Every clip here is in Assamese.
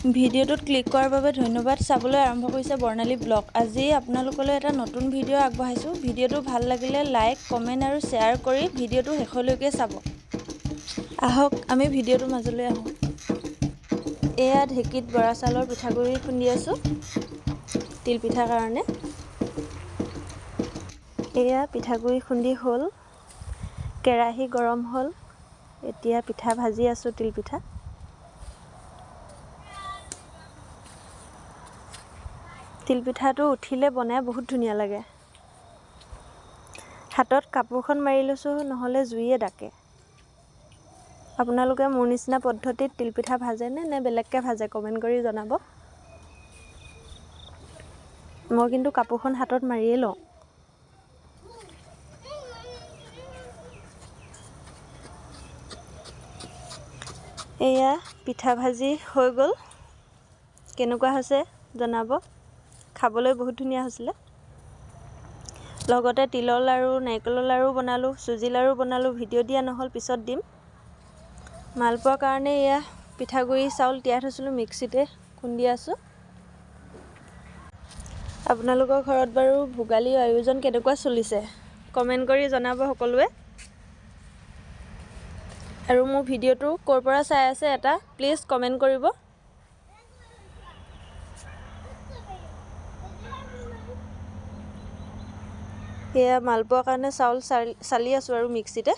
ভিডিঅ'টোত ক্লিক কৰাৰ বাবে ধন্যবাদ। চাবলৈ আৰম্ভ কৰিছে বৰ্ণালী ব্লগ। আজি আপোনালোকলৈ এটা নতুন ভিডিঅ' আগবঢ়াইছোঁ। ভিডিঅ'টো ভাল লাগিলে লাইক, কমেণ্ট আৰু শ্বেয়াৰ কৰি ভিডিঅ'টো শেষলৈকে চাব। আহক আমি ভিডিঅ'টোৰ মাজলৈ আহোঁ। এয়া ঢেঁকীত বৰা চাউলৰ পিঠাগুড়ি খুন্দি আছোঁ তিলপিঠাৰ কাৰণে। এয়া পিঠাগুড়ি খুন্দি হ'ল, কেৰাহী গৰম হ'ল। এতিয়া পিঠা ভাজি আছোঁ, তিলপিঠা। তিলপিঠাটো উঠিলে বনাই বহুত ধুনীয়া লাগে। হাতত কাপোৰখন মাৰি লৈছোঁ, নহ'লে জুইয়ে ডাকে। আপোনালোকে মোৰ নিচিনা পদ্ধতিত তিলপিঠা ভাজেনে নে বেলেগকৈ ভাজে কমেণ্ট কৰি জনাব। মই কিন্তু কাপোৰখন হাতত মাৰিয়ে লওঁ। এয়া পিঠা ভাজি হৈ গ'ল। কেনেকুৱা হৈছে জনাব। খাবলৈ বহুত ধুনীয়া হৈছিলে। লগতে তিলৰ লাড়ু, নাৰিকলৰ লাড়ু বনালোঁ, চুজি লাড়ু বনালোঁ। ভিডিঅ' দিয়া নহ'ল, পিছত দিম। মালপোৱাৰ কাৰণে এয়া পিঠাগুড়ি চাউল তিয়াই থৈছিলোঁ, মিক্সিতে খুন্দি আছোঁ। আপোনালোকৰ ঘৰত বাৰু ভোগালীৰ আয়োজন কেনেকুৱা চলিছে কমেণ্ট কৰি জনাব সকলোৱে। আৰু মোৰ ভিডিঅ'টো ক'ৰ পৰা চাই আছে এটা প্লিজ কমেণ্ট কৰিব। এয়া মালপোৱাৰ কাৰণে চাউল চালি আছোঁ আৰু মিক্সিতে।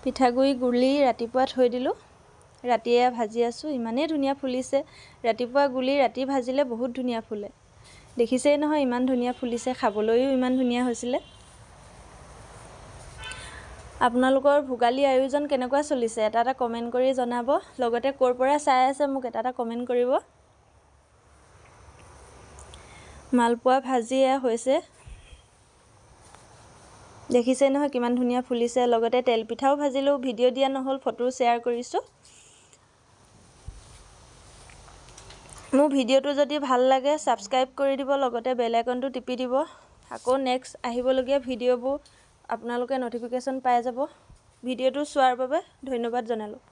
পিঠাগুড়ি গুলি ৰাতিপুৱা থৈ দিলোঁ, ৰাতিয়ে ভাজি আছোঁ। ইমানেই ধুনীয়া ফুলিছে। ৰাতিপুৱা গুলি ৰাতি ভাজিলে বহুত ধুনীয়া ফুলে। দেখিছেই নহয় ইমান ধুনীয়া ফুলিছে, খাবলৈও ইমান ধুনীয়া হৈছিলে। আপোনালোকৰ ভোগালী আয়োজন কেনেকুৱা চলিছে এটা এটা কমেণ্ট কৰি জনাব। লগতে ক'ৰ পৰা চাই আছে মোক এটা এটা কমেণ্ট কৰিব। মালপোৱা ভাজি এয়া হৈছে। দেখিছেই নহয় কিমান ধুনীয়া ফুলিছে। লগতে তেলপিঠাও ভাজিলোঁ, ভিডিঅ' দিয়া নহ'ল, ফটো শ্বেয়াৰ কৰিছোঁ। মোৰ ভিডিঅ'টো যদি ভাল লাগে ছাবস্ক্ৰাইব কৰি দিব, লগতে বেল আইকনটো টিপি দিব। আকৌ নেক্সট আহিবলগীয়া ভিডিঅ'বোৰ আপোনালোকে ন'টিফিকেশ্যন পাই যাব। ভিডিঅ'টো চোৱাৰ বাবে ধন্যবাদ জনালোঁ।